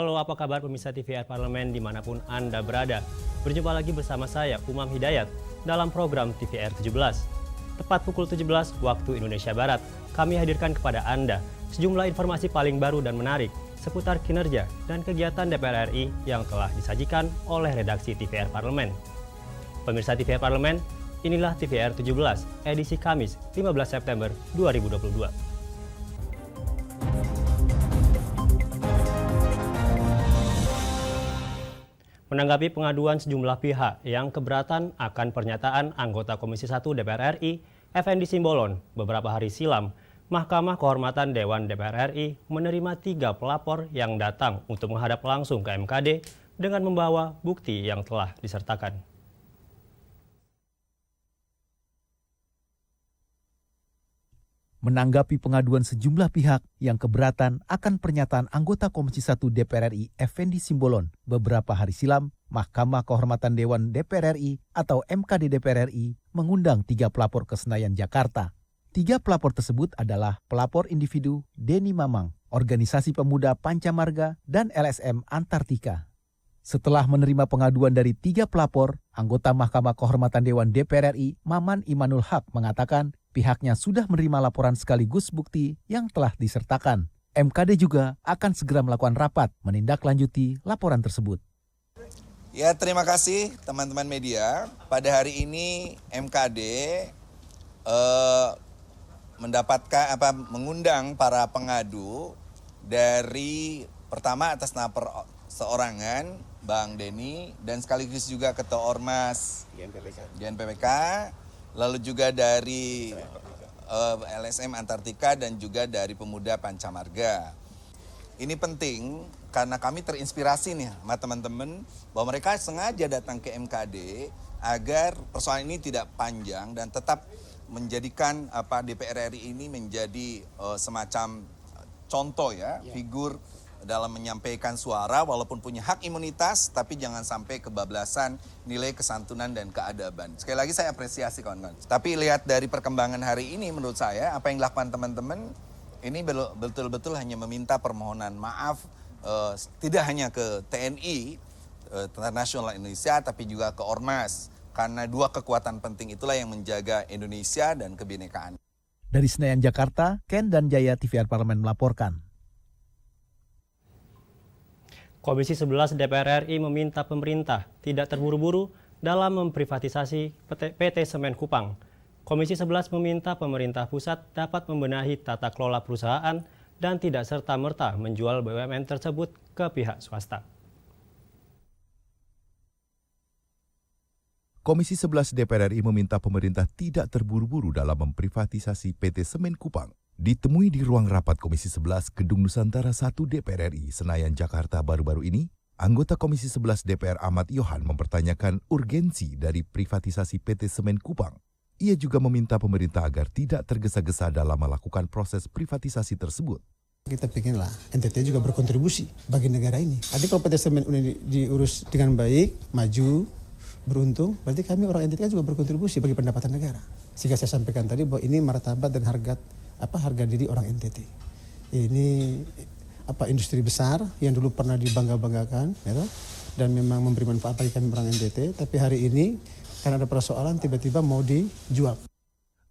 Halo, apa kabar pemirsa TVR Parlemen dimanapun Anda berada? Berjumpa lagi bersama saya, Umam Hidayat, dalam program TVR 17. Tepat pukul 17 waktu Indonesia Barat, kami hadirkan kepada Anda sejumlah informasi paling baru dan menarik seputar kinerja dan kegiatan DPR RI yang telah disajikan oleh redaksi TVR Parlemen. Pemirsa TVR Parlemen, inilah TVR 17, edisi Kamis 15 September 2022. Menanggapi pengaduan sejumlah pihak yang keberatan akan pernyataan anggota Komisi 1 DPR RI, Effendi Simbolon, beberapa hari silam, Mahkamah Kehormatan Dewan DPR RI menerima 3 pelapor yang datang untuk menghadap langsung ke MKD dengan membawa bukti yang telah disertakan. Menanggapi pengaduan sejumlah pihak yang keberatan akan pernyataan anggota Komisi 1 DPR RI Effendi Simbolon beberapa hari silam, Mahkamah Kehormatan Dewan DPR RI atau MKD DPR RI mengundang 3 pelapor ke Senayan, Jakarta. 3 pelapor tersebut adalah pelapor individu Denny Mamang, Organisasi Pemuda Pancamarga, dan LSM Antartika. Setelah menerima pengaduan dari 3 pelapor, anggota Mahkamah Kehormatan Dewan DPR RI Maman Imanul Haq mengatakan pihaknya sudah menerima laporan sekaligus bukti yang telah disertakan. MKD juga akan segera melakukan rapat menindaklanjuti laporan tersebut. Ya, terima kasih teman-teman media. Pada hari ini MKD mengundang para pengadu dari pertama atas nama seorangan Bang Denny dan sekaligus juga Ketua Ormas GNPPK, lalu juga dari LSM Antartika dan juga dari Pemuda Pancamarga. Ini penting karena kami terinspirasi nih sama teman-teman bahwa mereka sengaja datang ke MKD agar persoalan ini tidak panjang dan tetap menjadikan DPR RI ini menjadi semacam contoh ya, figur dalam menyampaikan suara walaupun punya hak imunitas tapi jangan sampai kebablasan nilai kesantunan dan keadaban. Sekali lagi saya apresiasi kawan-kawan. Tapi lihat dari perkembangan hari ini menurut saya apa yang dilakukan teman-teman ini betul-betul hanya meminta permohonan maaf tidak hanya ke TNI Tentara Nasional Indonesia tapi juga ke Ormas karena 2 kekuatan penting itulah yang menjaga Indonesia dan kebinekaan. Dari Senayan, Jakarta, Ken dan Jaya TVR Parlemen melaporkan. Komisi 11 DPR RI meminta pemerintah tidak terburu-buru dalam memprivatisasi PT Semen Kupang. Komisi 11 meminta pemerintah pusat dapat membenahi tata kelola perusahaan dan tidak serta-merta menjual BUMN tersebut ke pihak swasta. Komisi 11 DPR RI meminta pemerintah tidak terburu-buru dalam memprivatisasi PT Semen Kupang. Ditemui di ruang rapat Komisi 11 Gedung Nusantara 1 DPR RI Senayan, Jakarta baru-baru ini, anggota Komisi 11 DPR Ahmad Yohan mempertanyakan urgensi dari privatisasi PT Semen Kupang. Ia juga meminta pemerintah agar tidak tergesa-gesa dalam melakukan proses privatisasi tersebut. Kita pengenlah NTT juga berkontribusi bagi negara ini. Nanti kalau PT Semen ini diurus dengan baik, maju, beruntung, berarti kami orang NTT juga berkontribusi bagi pendapatan negara. Sehingga saya sampaikan tadi bahwa ini martabat dan harga diri orang NTT. Ini industri besar yang dulu pernah dibangga-banggakan, ya, dan memang memberi manfaat bagi kami orang NTT. Tapi hari ini karena ada persoalan tiba-tiba mau dijual.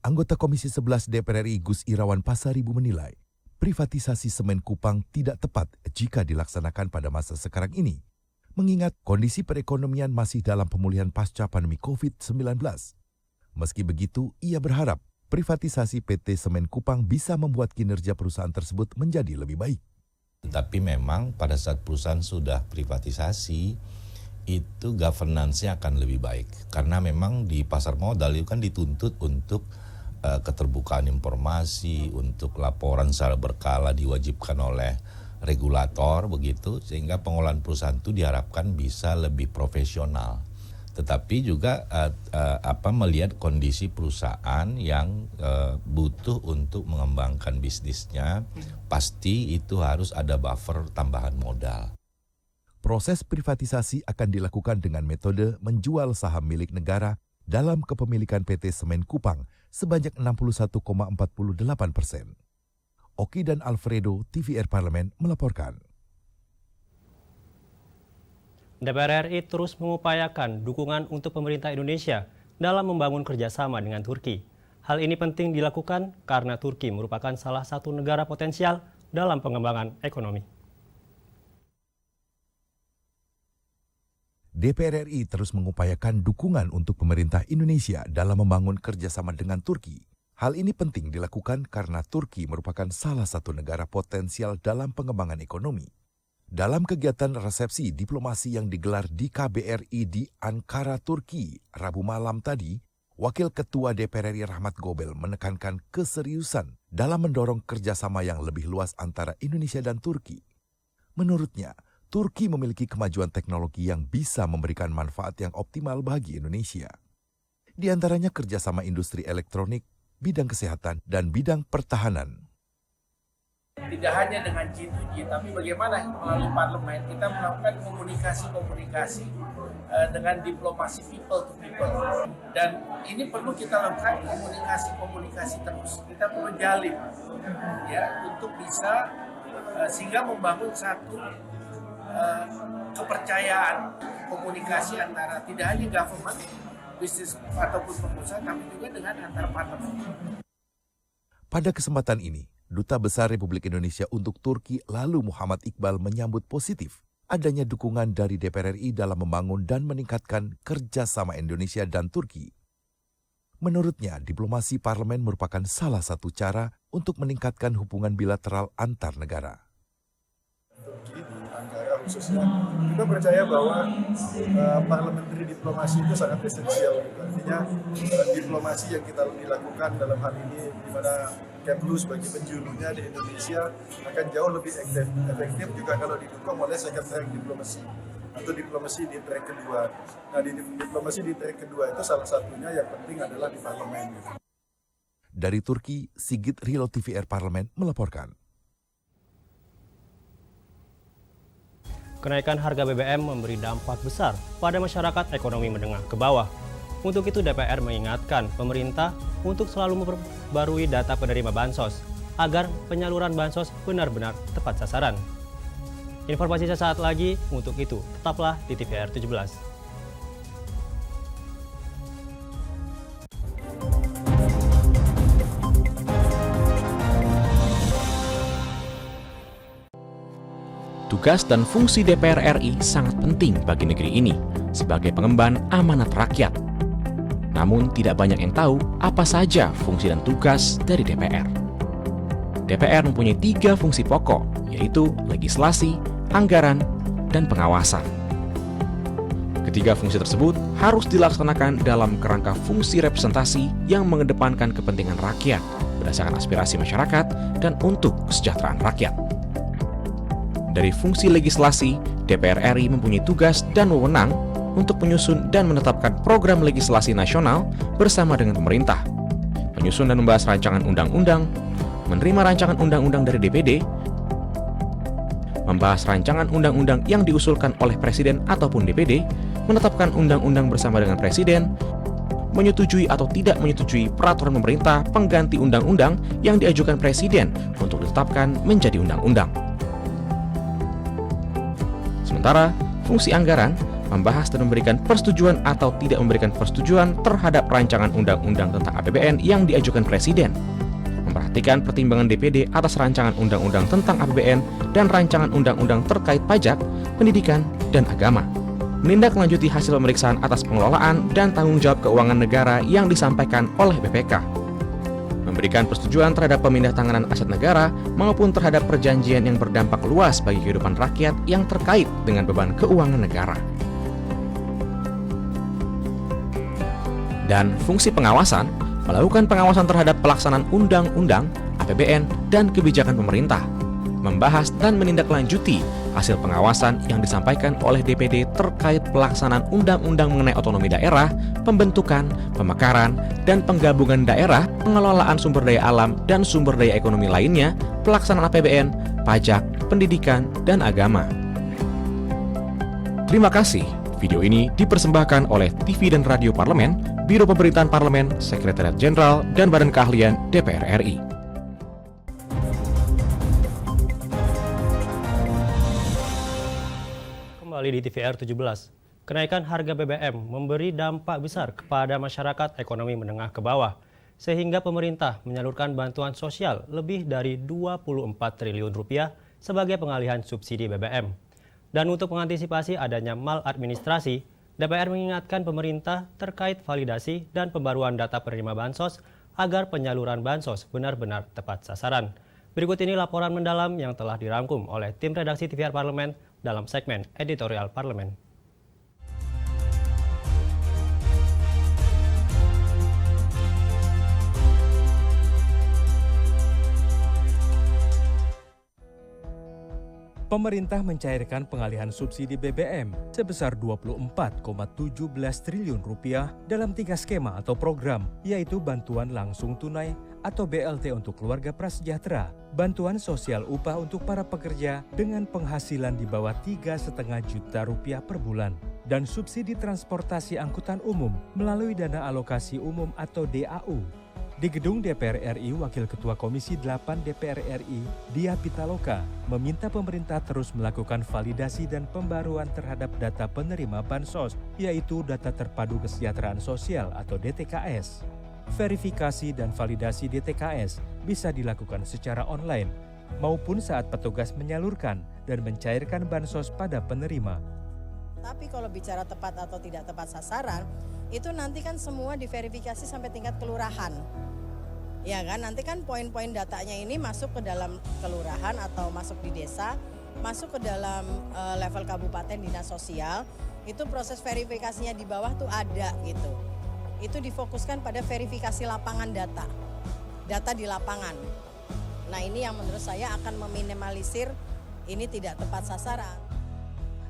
Anggota Komisi 11 DPR RI Gus Irawan Pasaribu menilai privatisasi Semen Kupang tidak tepat jika dilaksanakan pada masa sekarang ini, mengingat kondisi perekonomian masih dalam pemulihan pasca pandemi COVID-19. Meski begitu, ia berharap privatisasi PT Semen Kupang bisa membuat kinerja perusahaan tersebut menjadi lebih baik. Tapi memang pada saat perusahaan sudah privatisasi, itu governance-nya akan lebih baik. Karena memang di pasar modal itu kan dituntut untuk keterbukaan informasi, untuk laporan secara berkala diwajibkan oleh regulator begitu, sehingga pengolahan perusahaan itu diharapkan bisa lebih profesional. Tetapi juga melihat kondisi perusahaan yang butuh untuk mengembangkan bisnisnya, pasti itu harus ada buffer tambahan modal. Proses privatisasi akan dilakukan dengan metode menjual saham milik negara dalam kepemilikan PT Semen Kupang sebanyak 61,48%. Oki dan Alfredo, TVR Parlemen melaporkan. DPR RI terus mengupayakan dukungan untuk pemerintah Indonesia dalam membangun kerjasama dengan Turki. Hal ini penting dilakukan karena Turki merupakan salah satu negara potensial dalam pengembangan ekonomi. DPR RI terus mengupayakan dukungan untuk pemerintah Indonesia dalam membangun kerjasama dengan Turki. Hal ini penting dilakukan karena Turki merupakan salah satu negara potensial dalam pengembangan ekonomi. Dalam kegiatan resepsi diplomasi yang digelar di KBRI di Ankara, Turki, Rabu malam tadi, Wakil Ketua DPR RI Rahmat Gobel menekankan keseriusan dalam mendorong kerjasama yang lebih luas antara Indonesia dan Turki. Menurutnya, Turki memiliki kemajuan teknologi yang bisa memberikan manfaat yang optimal bagi Indonesia. Di antaranya kerjasama industri elektronik, bidang kesehatan, dan bidang pertahanan. Tidak hanya dengan G2G, tapi bagaimana melalui parlemen kita melakukan komunikasi dengan diplomasi people to people. Dan ini perlu kita lakukan komunikasi terus. Kita perlu jalin ya untuk bisa sehingga membangun satu kepercayaan komunikasi antara tidak hanya government, bisnis ataupun pengusaha, tapi juga dengan antar parlemen. Pada kesempatan ini, Duta Besar Republik Indonesia untuk Turki lalu Muhammad Iqbal menyambut positif adanya dukungan dari DPR RI dalam membangun dan meningkatkan kerjasama Indonesia dan Turki. Menurutnya, diplomasi parlemen merupakan salah satu cara untuk meningkatkan hubungan bilateral antar negara. Turki di Ankara khususnya, kita percaya bahwa parliamentary diplomasi itu sangat esensial. Artinya diplomasi yang kita dilakukan dalam hal ini di mana Kemlu sebagai penjulunya di Indonesia akan jauh lebih efektif juga kalau didukung oleh second track diplomasi atau diplomasi di track kedua. Nah, di diplomasi di track kedua itu salah satunya yang penting adalah di parlemen. Dari Turki, Sigit Rilo TVR Parlemen melaporkan. Kenaikan harga BBM memberi dampak besar pada masyarakat ekonomi menengah ke bawah. Untuk itu DPR mengingatkan pemerintah untuk selalu memperbarui data penerima bansos agar penyaluran bansos benar-benar tepat sasaran. Informasi sesaat lagi, untuk itu tetaplah di TVR 17. Tugas dan fungsi DPR RI sangat penting bagi negeri ini sebagai pengemban amanat rakyat. Namun tidak banyak yang tahu apa saja fungsi dan tugas dari DPR. DPR mempunyai 3 fungsi pokok, yaitu legislasi, anggaran, dan pengawasan. Ketiga fungsi tersebut harus dilaksanakan dalam kerangka fungsi representasi yang mengedepankan kepentingan rakyat berdasarkan aspirasi masyarakat dan untuk kesejahteraan rakyat. Dari fungsi legislasi, DPR RI mempunyai tugas dan wewenang untuk menyusun dan menetapkan program legislasi nasional bersama dengan pemerintah, menyusun dan membahas rancangan undang-undang, menerima rancangan undang-undang dari DPD, membahas rancangan undang-undang yang diusulkan oleh Presiden ataupun DPD, menetapkan undang-undang bersama dengan Presiden, menyetujui atau tidak menyetujui peraturan pemerintah pengganti undang-undang yang diajukan Presiden untuk ditetapkan menjadi undang-undang. Sementara, fungsi anggaran membahas dan memberikan persetujuan atau tidak memberikan persetujuan terhadap rancangan undang-undang tentang APBN yang diajukan Presiden, memperhatikan pertimbangan DPD atas rancangan undang-undang tentang APBN dan rancangan undang-undang terkait pajak, pendidikan, dan agama, menindaklanjuti hasil pemeriksaan atas pengelolaan dan tanggung jawab keuangan negara yang disampaikan oleh BPK, memberikan persetujuan terhadap pemindahantanganan aset negara maupun terhadap perjanjian yang berdampak luas bagi kehidupan rakyat yang terkait dengan beban keuangan negara. Dan fungsi pengawasan, melakukan pengawasan terhadap pelaksanaan undang-undang, APBN, dan kebijakan pemerintah, membahas dan menindaklanjuti hasil pengawasan yang disampaikan oleh DPD terkait pelaksanaan undang-undang mengenai otonomi daerah, pembentukan, pemekaran, dan penggabungan daerah, pengelolaan sumber daya alam dan sumber daya ekonomi lainnya, pelaksanaan APBN, pajak, pendidikan, dan agama. Terima kasih. Video ini dipersembahkan oleh TV dan Radio Parlemen, Biro Pemerintahan Parlemen, Sekretariat Jenderal, dan Badan Keahlian DPR RI. kembali di TVR 17. Kenaikan harga BBM memberi dampak besar kepada masyarakat ekonomi menengah ke bawah, sehingga pemerintah menyalurkan bantuan sosial lebih dari 24 triliun rupiah sebagai pengalihan subsidi BBM. Dan untuk mengantisipasi adanya maladministrasi, DPR mengingatkan pemerintah terkait validasi dan pembaruan data penerima bansos agar penyaluran bansos benar-benar tepat sasaran. Berikut ini laporan mendalam yang telah dirangkum oleh tim redaksi TVR Parlemen dalam segmen Editorial Parlemen. Pemerintah mencairkan pengalihan subsidi BBM sebesar 24,17 triliun rupiah dalam 3 skema atau program, yaitu bantuan langsung tunai atau BLT untuk keluarga prasejahtera, bantuan sosial upah untuk para pekerja dengan penghasilan di bawah 3,5 juta rupiah per bulan, dan subsidi transportasi angkutan umum melalui dana alokasi umum atau DAU. Di gedung DPR RI, Wakil Ketua Komisi 8 DPR RI, Dia Pitaloka, meminta pemerintah terus melakukan validasi dan pembaruan terhadap data penerima bansos, yaitu data terpadu kesejahteraan sosial atau DTKS. Verifikasi dan validasi DTKS bisa dilakukan secara online, maupun saat petugas menyalurkan dan mencairkan bansos pada penerima. Tapi kalau bicara tepat atau tidak tepat sasaran, itu nanti kan semua diverifikasi sampai tingkat kelurahan. Ya kan, nanti kan poin-poin datanya ini masuk ke dalam kelurahan atau masuk di desa, masuk ke dalam level kabupaten dinas sosial, itu proses verifikasinya di bawah tuh ada gitu. Itu difokuskan pada verifikasi lapangan data di lapangan. Nah ini yang menurut saya akan meminimalisir ini tidak tepat sasaran.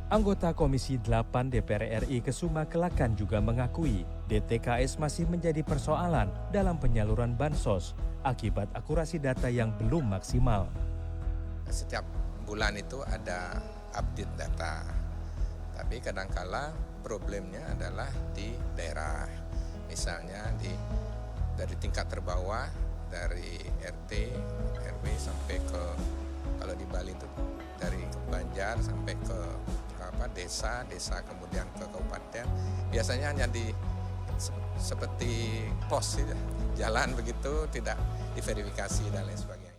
Anggota Komisi 8 DPR RI Kesuma Kelakan juga mengakui DTKS masih menjadi persoalan dalam penyaluran bansos akibat akurasi data yang belum maksimal. Setiap bulan itu ada update data, tapi kadangkala problemnya adalah di daerah. Misalnya dari tingkat terbawah, dari RT, RW sampai ke, kalau di Bali itu dari Banjar sampai ke desa kemudian ke kabupaten, biasanya hanya seperti pos jalan begitu, tidak diverifikasi dan lain sebagainya.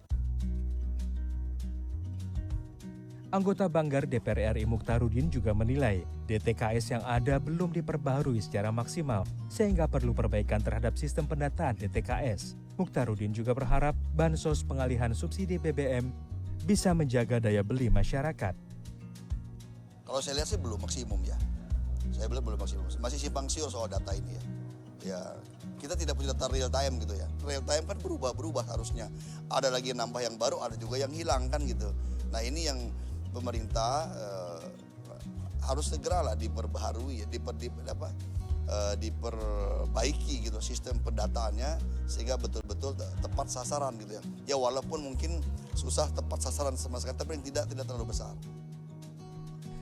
Anggota Banggar DPR RI Mukhtarudin juga menilai DTKS yang ada belum diperbaharui secara maksimal sehingga perlu perbaikan terhadap sistem pendataan DTKS. Mukhtarudin juga berharap bansos pengalihan subsidi BBM bisa menjaga daya beli masyarakat. Kalau saya lihat sih belum maksimum ya. Saya bilang belum maksimum. Masih simpang siur soal data ini ya. Ya, kita tidak punya data real time gitu ya. Real time kan berubah harusnya. Ada lagi yang nambah yang baru, ada juga yang hilang kan gitu. Nah ini yang pemerintah harus segeralah diperbaharui, diperbaiki gitu sistem pendataannya sehingga betul-betul tepat sasaran gitu ya. Ya walaupun mungkin susah tepat sasaran sama sekali, tapi yang tidak terlalu besar.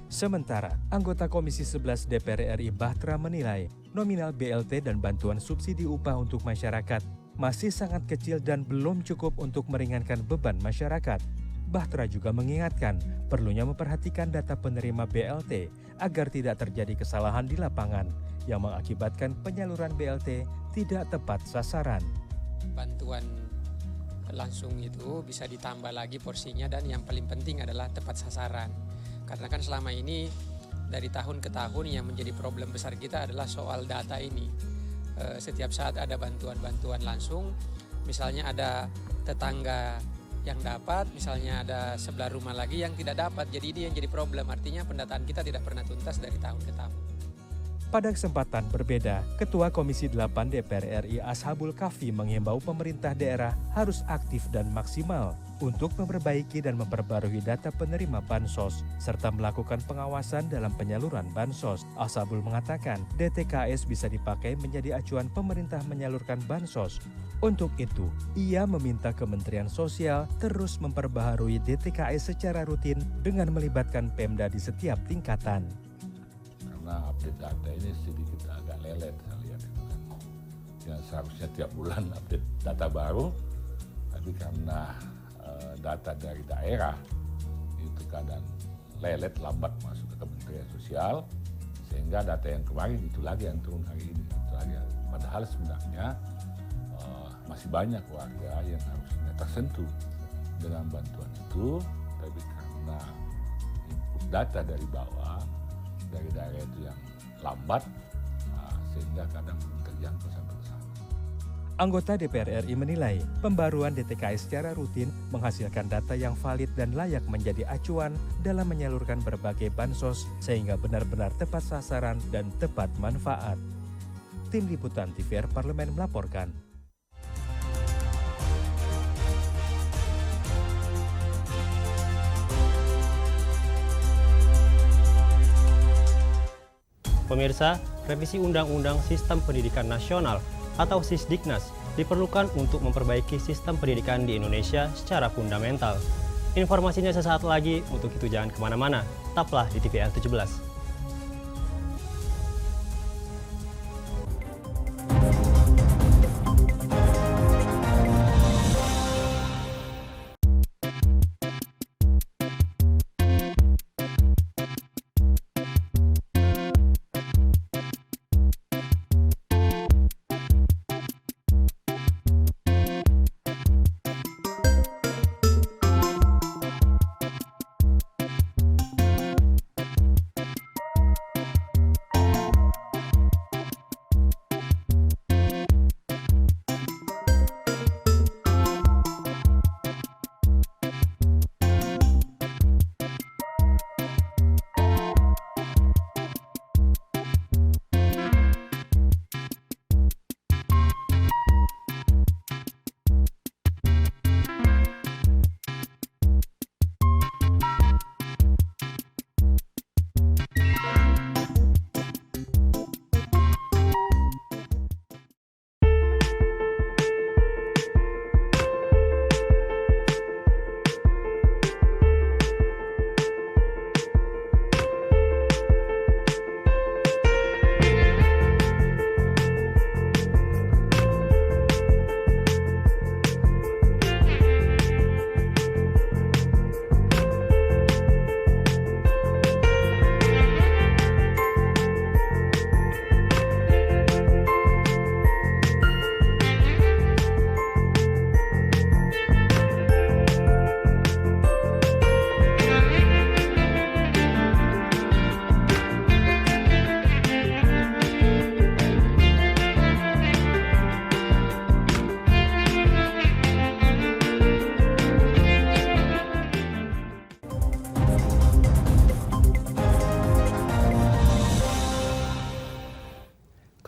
Sementara, anggota Komisi 11 DPR RI Bahtra menilai nominal BLT dan bantuan subsidi upah untuk masyarakat masih sangat kecil dan belum cukup untuk meringankan beban masyarakat. Bahtra juga mengingatkan perlunya memperhatikan data penerima BLT agar tidak terjadi kesalahan di lapangan yang mengakibatkan penyaluran BLT tidak tepat sasaran. Bantuan langsung itu bisa ditambah lagi porsinya dan yang paling penting adalah tepat sasaran. Karena kan selama ini dari tahun ke tahun yang menjadi problem besar kita adalah soal data ini. Setiap saat ada bantuan-bantuan langsung, misalnya ada tetangga yang dapat, misalnya ada sebelah rumah lagi yang tidak dapat. Jadi ini yang jadi problem, artinya pendataan kita tidak pernah tuntas dari tahun ke tahun. Pada kesempatan berbeda, Ketua Komisi 8 DPR RI Ashabul Kahfi menghimbau pemerintah daerah harus aktif dan maksimal untuk memperbaiki dan memperbarui data penerima bansos, serta melakukan pengawasan dalam penyaluran bansos. Ashabul mengatakan DTKS bisa dipakai menjadi acuan pemerintah menyalurkan bansos. Untuk itu, ia meminta Kementerian Sosial terus memperbaharui DTKS secara rutin dengan melibatkan Pemda di setiap tingkatan. Karena update data ini sedikit agak lelet saya lihat itu kan. Yang seharusnya tiap bulan update data baru, tapi karena data dari daerah itu kadang lelet, lambat masuk ke Kementerian Sosial, sehingga data yang kemarin itu lagi yang turun hari ini. Itu lagi. Padahal sebenarnya masih banyak warga yang harusnya tersentuh dengan bantuan itu, tapi karena input data dari bawah, dari daerah itu yang lambat, sehingga kadang belum terjangkau sampai ke sana. Anggota DPR RI menilai pembaruan DTKS secara rutin menghasilkan data yang valid dan layak menjadi acuan dalam menyalurkan berbagai bansos sehingga benar-benar tepat sasaran dan tepat manfaat. Tim Liputan TVR Parlemen melaporkan. Pemirsa, revisi Undang-Undang Sistem Pendidikan Nasional atau Sisdiknas diperlukan untuk memperbaiki sistem pendidikan di Indonesia secara fundamental. Informasinya sesaat lagi, untuk itu jangan kemana-mana, tetaplah di TVR 17.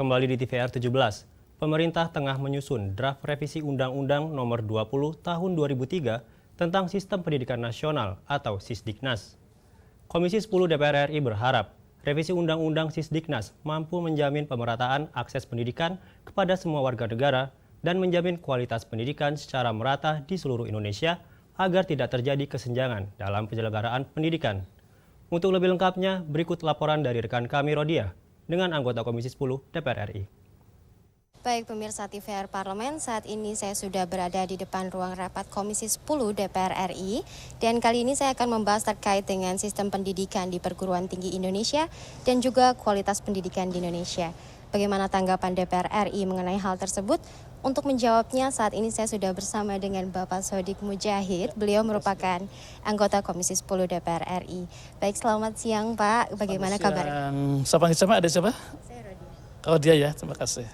Kembali di TVR 17, pemerintah tengah menyusun draft revisi Undang-Undang Nomor 20 Tahun 2003 tentang Sistem Pendidikan Nasional atau Sisdiknas. Komisi 10 DPR RI berharap revisi Undang-Undang Sisdiknas mampu menjamin pemerataan akses pendidikan kepada semua warga negara dan menjamin kualitas pendidikan secara merata di seluruh Indonesia agar tidak terjadi kesenjangan dalam penyelenggaraan pendidikan. Untuk lebih lengkapnya, berikut laporan dari rekan kami Rodia dengan anggota Komisi 10 DPR RI. Baik pemirsa TVR Parlemen, saat ini saya sudah berada di depan ruang rapat Komisi 10 DPR RI dan kali ini saya akan membahas terkait dengan sistem pendidikan di perguruan tinggi Indonesia dan juga kualitas pendidikan di Indonesia. Bagaimana tanggapan DPR RI mengenai hal tersebut? Untuk menjawabnya saat ini saya sudah bersama dengan Bapak Sodik Mujahid. Beliau merupakan anggota Komisi 10 DPR RI. Baik, selamat siang Pak. Bagaimana kabar? Siapa? Ada siapa? Saya Rodia. Rodia ya, terima kasih.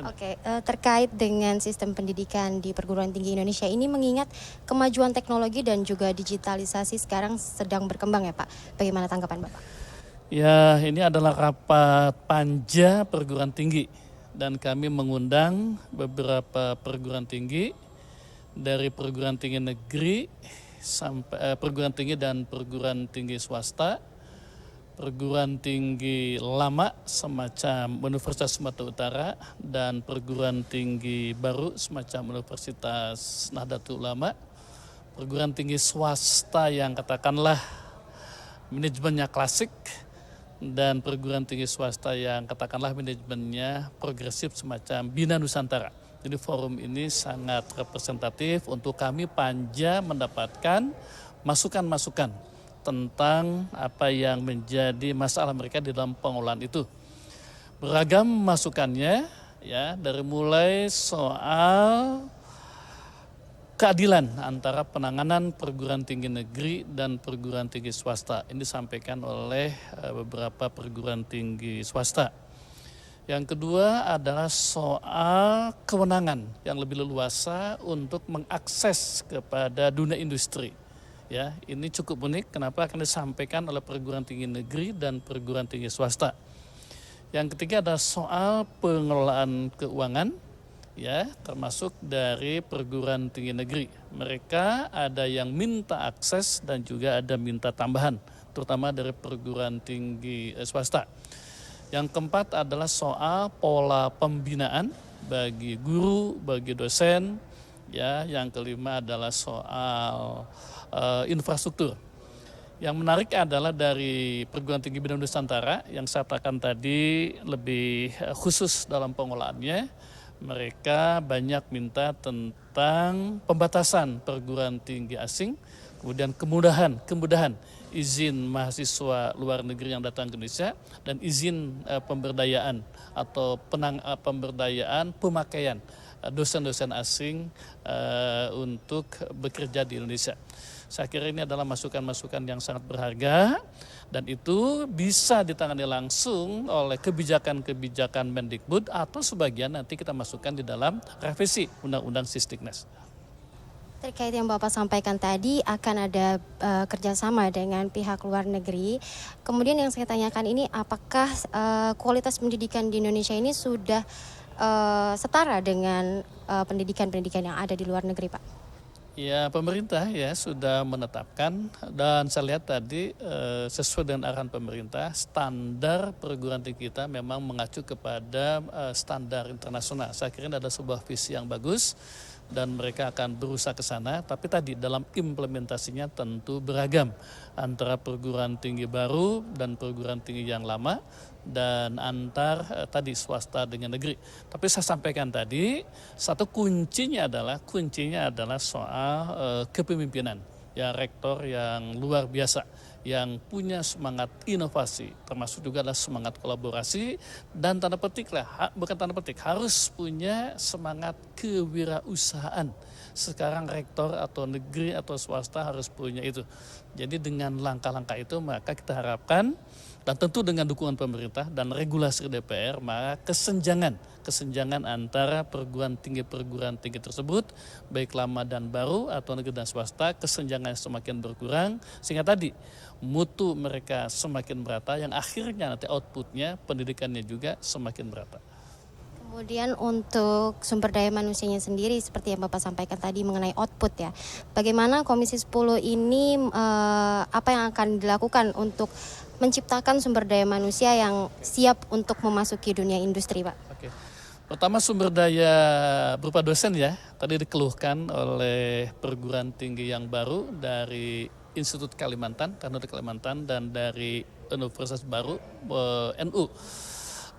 Oke, terkait dengan sistem pendidikan di perguruan tinggi Indonesia ini mengingat kemajuan teknologi dan juga digitalisasi sekarang sedang berkembang ya Pak. Bagaimana tanggapan Bapak? Ya, ini adalah rapat panja perguruan tinggi dan kami mengundang beberapa perguruan tinggi dari perguruan tinggi negeri sampai perguruan tinggi dan perguruan tinggi swasta, perguruan tinggi lama semacam Universitas Sumatera Utara dan perguruan tinggi baru semacam Universitas Nahdlatul Ulama, perguruan tinggi swasta yang katakanlah manajemennya klasik, dan perguruan tinggi swasta yang katakanlah manajemennya progresif semacam Bina Nusantara. Jadi forum ini sangat representatif untuk kami panja mendapatkan masukan-masukan tentang apa yang menjadi masalah mereka di dalam pengolahan itu. Beragam masukannya, ya, dari mulai soal keadilan antara penanganan perguruan tinggi negeri dan perguruan tinggi swasta. Ini disampaikan oleh beberapa perguruan tinggi swasta. Yang kedua adalah soal kewenangan yang lebih leluasa untuk mengakses kepada dunia industri. Ya, ini cukup unik. Kenapa? Akan disampaikan oleh perguruan tinggi negeri dan perguruan tinggi swasta. Yang ketiga adalah soal pengelolaan keuangan, ya, termasuk dari perguruan tinggi negeri. Mereka ada yang minta akses dan juga ada minta tambahan, terutama dari perguruan tinggi swasta. Yang keempat adalah soal pola pembinaan bagi guru, bagi dosen, ya. Yang kelima adalah soal infrastruktur. Yang menarik adalah dari perguruan tinggi Bina Nusantara yang saya katakan tadi lebih khusus dalam pengolahannya. Mereka banyak minta tentang pembatasan perguruan tinggi asing, kemudian kemudahan izin mahasiswa luar negeri yang datang ke Indonesia, dan izin pemberdayaan atau pemberdayaan pemakaian dosen-dosen asing untuk bekerja di Indonesia. Saya kira ini adalah masukan-masukan yang sangat berharga dan itu bisa ditangani langsung oleh kebijakan-kebijakan Mendikbud atau sebagian nanti kita masukkan di dalam revisi Undang-Undang Sisdiknas. Terkait yang Bapak sampaikan tadi akan ada kerjasama dengan pihak luar negeri. Kemudian yang saya tanyakan ini apakah kualitas pendidikan di Indonesia ini sudah setara dengan pendidikan-pendidikan yang ada di luar negeri, Pak? Ya, pemerintah ya sudah menetapkan dan saya lihat tadi sesuai dengan arahan pemerintah, standar perguruan tinggi kita memang mengacu kepada standar internasional. Saya kira ada sebuah visi yang bagus dan mereka akan berusaha ke sana, tapi tadi dalam implementasinya tentu beragam antara perguruan tinggi baru dan perguruan tinggi yang lama dan antar tadi swasta dengan negeri. Tapi saya sampaikan tadi satu kuncinya adalah soal kepemimpinan. Ya, rektor yang luar biasa yang punya semangat inovasi, termasuk juga adalah semangat kolaborasi dan harus punya semangat kewirausahaan. Sekarang rektor atau negeri atau swasta harus punya itu. Jadi dengan langkah-langkah itu maka kita harapkan dan tentu dengan dukungan pemerintah dan regulasi DPR, maka kesenjangan antara perguruan tinggi tersebut baik lama dan baru atau negeri dan swasta, kesenjangan semakin berkurang sehingga tadi mutu mereka semakin merata yang akhirnya nanti outputnya pendidikannya juga semakin merata. Kemudian untuk sumber daya manusianya sendiri seperti yang Bapak sampaikan tadi mengenai output ya. Bagaimana Komisi 10 ini apa yang akan dilakukan untuk menciptakan sumber daya manusia yang siap untuk memasuki dunia industri, Pak? Oke. Pertama sumber daya berupa dosen ya. Tadi dikeluhkan oleh perguruan tinggi yang baru dari Institut Kalimantan, Teknologi Kalimantan dan dari Universitas Baru NU.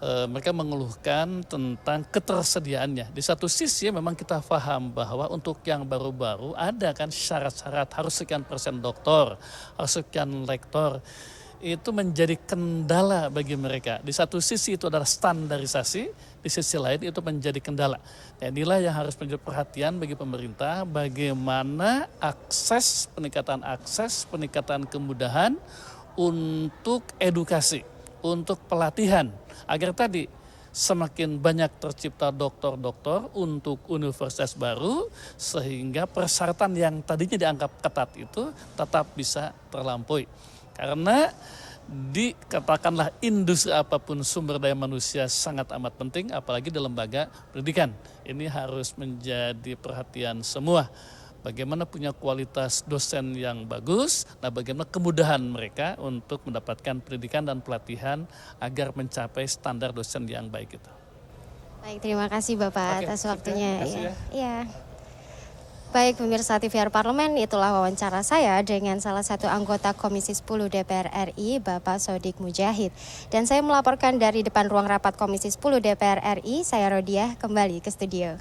Mereka mengeluhkan tentang ketersediaannya. Di satu sisi memang kita paham bahwa untuk yang baru-baru ada kan syarat-syarat harus sekian persen doktor, harus sekian lektor. Itu menjadi kendala bagi mereka. Di satu sisi itu adalah standarisasi, di sisi lain itu menjadi kendala. Dan inilah yang harus menjadi perhatian bagi pemerintah, bagaimana peningkatan kemudahan untuk edukasi, untuk pelatihan, agar tadi semakin banyak tercipta doktor-doktor untuk universitas baru, sehingga persyaratan yang tadinya dianggap ketat itu tetap bisa terlampaui. Karena dikatakanlah industri apapun sumber daya manusia sangat amat penting, apalagi di lembaga pendidikan. Ini harus menjadi perhatian semua. Bagaimana punya kualitas dosen yang bagus, nah bagaimana kemudahan mereka untuk mendapatkan pendidikan dan pelatihan agar mencapai standar dosen yang baik itu. Baik, terima kasih Bapak atas waktunya. Terima kasih ya. Baik pemirsa TVR Parlemen, itulah wawancara saya dengan salah satu anggota Komisi 10 DPR RI, Bapak Sodik Mujahid. Dan saya melaporkan dari depan ruang rapat Komisi 10 DPR RI, saya Rodiah kembali ke studio.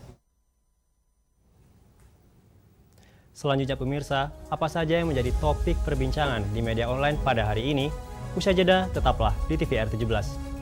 Selanjutnya pemirsa, apa saja yang menjadi topik perbincangan di media online pada hari ini? Usai jeda, tetaplah di TVR 17.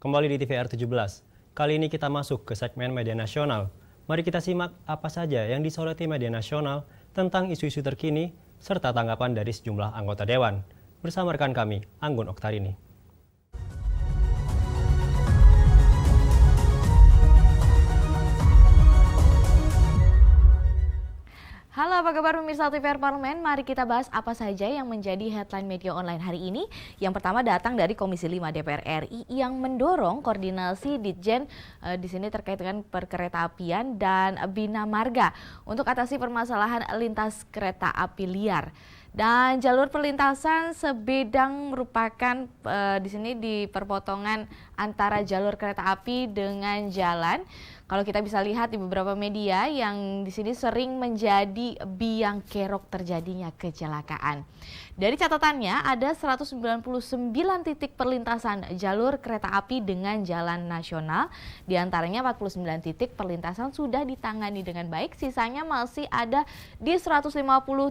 Kembali di TVR 17. Kali ini kita masuk ke segmen media nasional. Mari kita simak apa saja yang disoroti media nasional tentang isu-isu terkini serta tanggapan dari sejumlah anggota dewan. Bersama rekan kami, Anggun Oktarini. Halo, apa kabar pemirsa TVR Parlemen? Mari kita bahas apa saja yang menjadi headline media online hari ini. Yang pertama datang dari Komisi 5 DPR RI yang mendorong koordinasi Ditjen di sini terkait dengan perkeretaapian dan Bina Marga untuk atasi permasalahan lintas kereta api liar. Dan jalur perlintasan sebidang merupakan di sini di perpotongan antara jalur kereta api dengan jalan. Kalau kita bisa lihat di beberapa media yang di sini sering menjadi biang kerok terjadinya kecelakaan. Dari catatannya ada 199 titik perlintasan jalur kereta api dengan jalan nasional. Di antaranya 49 titik perlintasan sudah ditangani dengan baik, sisanya masih ada di 150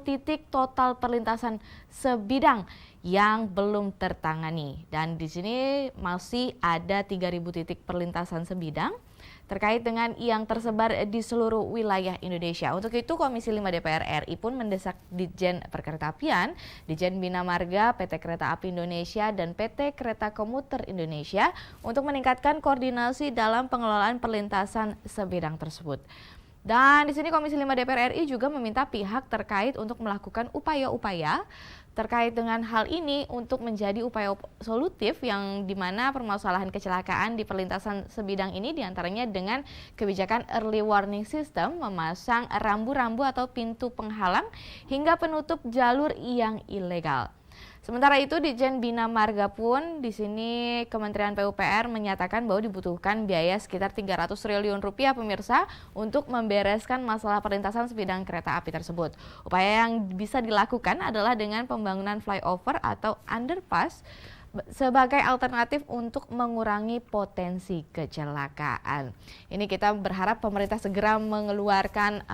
titik total perlintasan sebidang yang belum tertangani. Dan di sini masih ada 3.000 titik perlintasan sebidang terkait dengan yang tersebar di seluruh wilayah Indonesia. Untuk itu Komisi 5 DPR RI pun mendesak Ditjen Perkeretaapian, Ditjen Bina Marga, PT Kereta Api Indonesia, dan PT Kereta Komuter Indonesia untuk meningkatkan koordinasi dalam pengelolaan perlintasan sebidang tersebut. Dan di sini Komisi 5 DPR RI juga meminta pihak terkait untuk melakukan upaya-upaya terkait dengan hal ini untuk menjadi upaya solutif yang dimana permasalahan kecelakaan di perlintasan sebidang ini diantaranya dengan kebijakan early warning system, memasang rambu-rambu atau pintu penghalang hingga penutup jalur yang ilegal. Sementara itu Ditjen Bina Marga pun di sini Kementerian PUPR menyatakan bahwa dibutuhkan biaya sekitar 300 triliun rupiah pemirsa untuk membereskan masalah perlintasan sebidang kereta api tersebut. Upaya yang bisa dilakukan adalah dengan pembangunan flyover atau underpass sebagai alternatif untuk mengurangi potensi kecelakaan. Ini kita berharap pemerintah segera mengeluarkan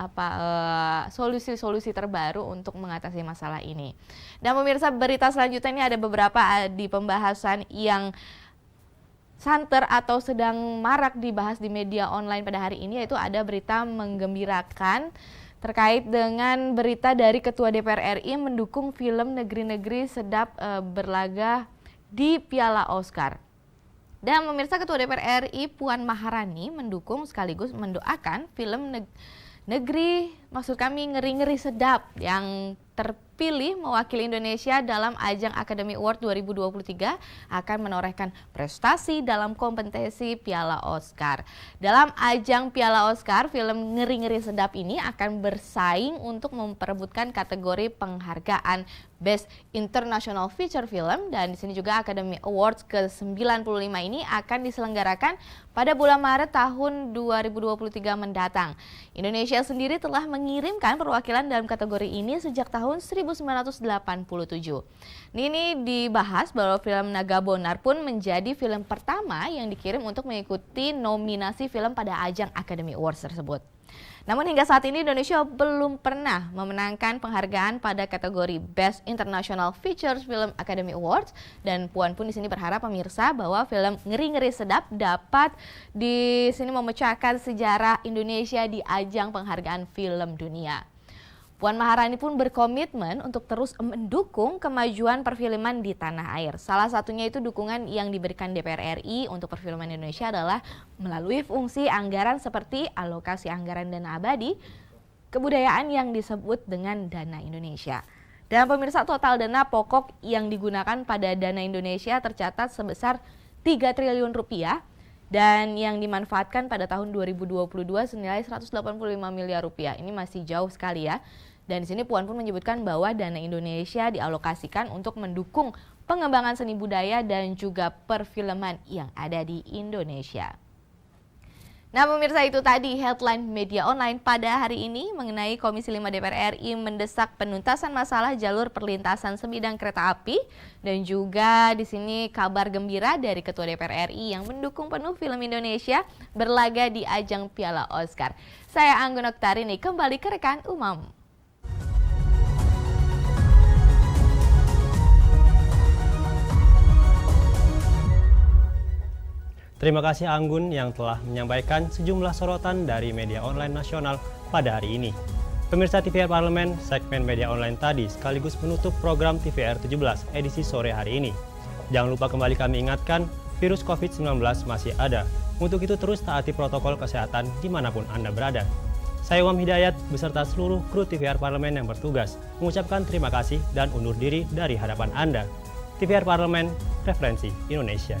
solusi-solusi terbaru untuk mengatasi masalah ini. Dan pemirsa, berita selanjutnya ini ada beberapa di pembahasan yang santer atau sedang marak dibahas di media online pada hari ini, yaitu ada berita menggembirakan terkait dengan berita dari Ketua DPR RI mendukung film Negeri-Negeri Sedap berlaga di Piala Oscar. Dan pemirsa, Ketua DPR RI Puan Maharani mendukung sekaligus mendoakan film Ngeri-Ngeri Sedap yang terpilih mewakili Indonesia dalam ajang Academy Award 2023 akan menorehkan prestasi dalam kompetisi Piala Oscar. Dalam ajang Piala Oscar, film Ngeri-Ngeri Sedap ini akan bersaing untuk memperebutkan kategori penghargaan Best International Feature Film, dan di sini juga Academy Awards ke-95 ini akan diselenggarakan pada bulan Maret tahun 2023 mendatang. Indonesia sendiri telah mengirimkan perwakilan dalam kategori ini sejak tahun 1987. Ini dibahas bahwa film Naga Bonar pun menjadi film pertama yang dikirim untuk mengikuti nominasi film pada ajang Academy Awards tersebut. Namun hingga saat ini Indonesia belum pernah memenangkan penghargaan pada kategori Best International Features Film Academy Awards, dan Puan pun di sini berharap pemirsa bahwa film Ngeri-Ngeri Sedap dapat di sini memecahkan sejarah Indonesia di ajang penghargaan film dunia. Puan Maharani pun berkomitmen untuk terus mendukung kemajuan perfilman di tanah air. Salah satunya itu dukungan yang diberikan DPR RI untuk perfilman Indonesia adalah melalui fungsi anggaran seperti alokasi anggaran dana abadi, kebudayaan yang disebut dengan Dana Indonesia. Dan pemirsa, total dana pokok yang digunakan pada Dana Indonesia tercatat sebesar 3 triliun rupiah. Dan yang dimanfaatkan pada tahun 2022 senilai 185 miliar rupiah. Ini masih jauh sekali ya. Dan di sini Puan pun menyebutkan bahwa dana Indonesia dialokasikan untuk mendukung pengembangan seni budaya dan juga perfilman yang ada di Indonesia. Nah pemirsa, itu tadi headline media online pada hari ini mengenai Komisi 5 DPR RI mendesak penuntasan masalah jalur perlintasan sebidang kereta api, dan juga di sini kabar gembira dari Ketua DPR RI yang mendukung penuh film Indonesia berlaga di ajang Piala Oscar. Saya Anggun Oktarini, kembali ke rekan Umam. Terima kasih Anggun yang telah menyampaikan sejumlah sorotan dari media online nasional pada hari ini. Pemirsa TVR Parlemen, segmen media online tadi sekaligus menutup program TVR 17 edisi sore hari ini. Jangan lupa kembali kami ingatkan, virus COVID-19 masih ada. Untuk itu terus taati protokol kesehatan dimanapun Anda berada. Saya Umam Hidayat beserta seluruh kru TVR Parlemen yang bertugas mengucapkan terima kasih dan undur diri dari hadapan Anda. TVR Parlemen, referensi Indonesia.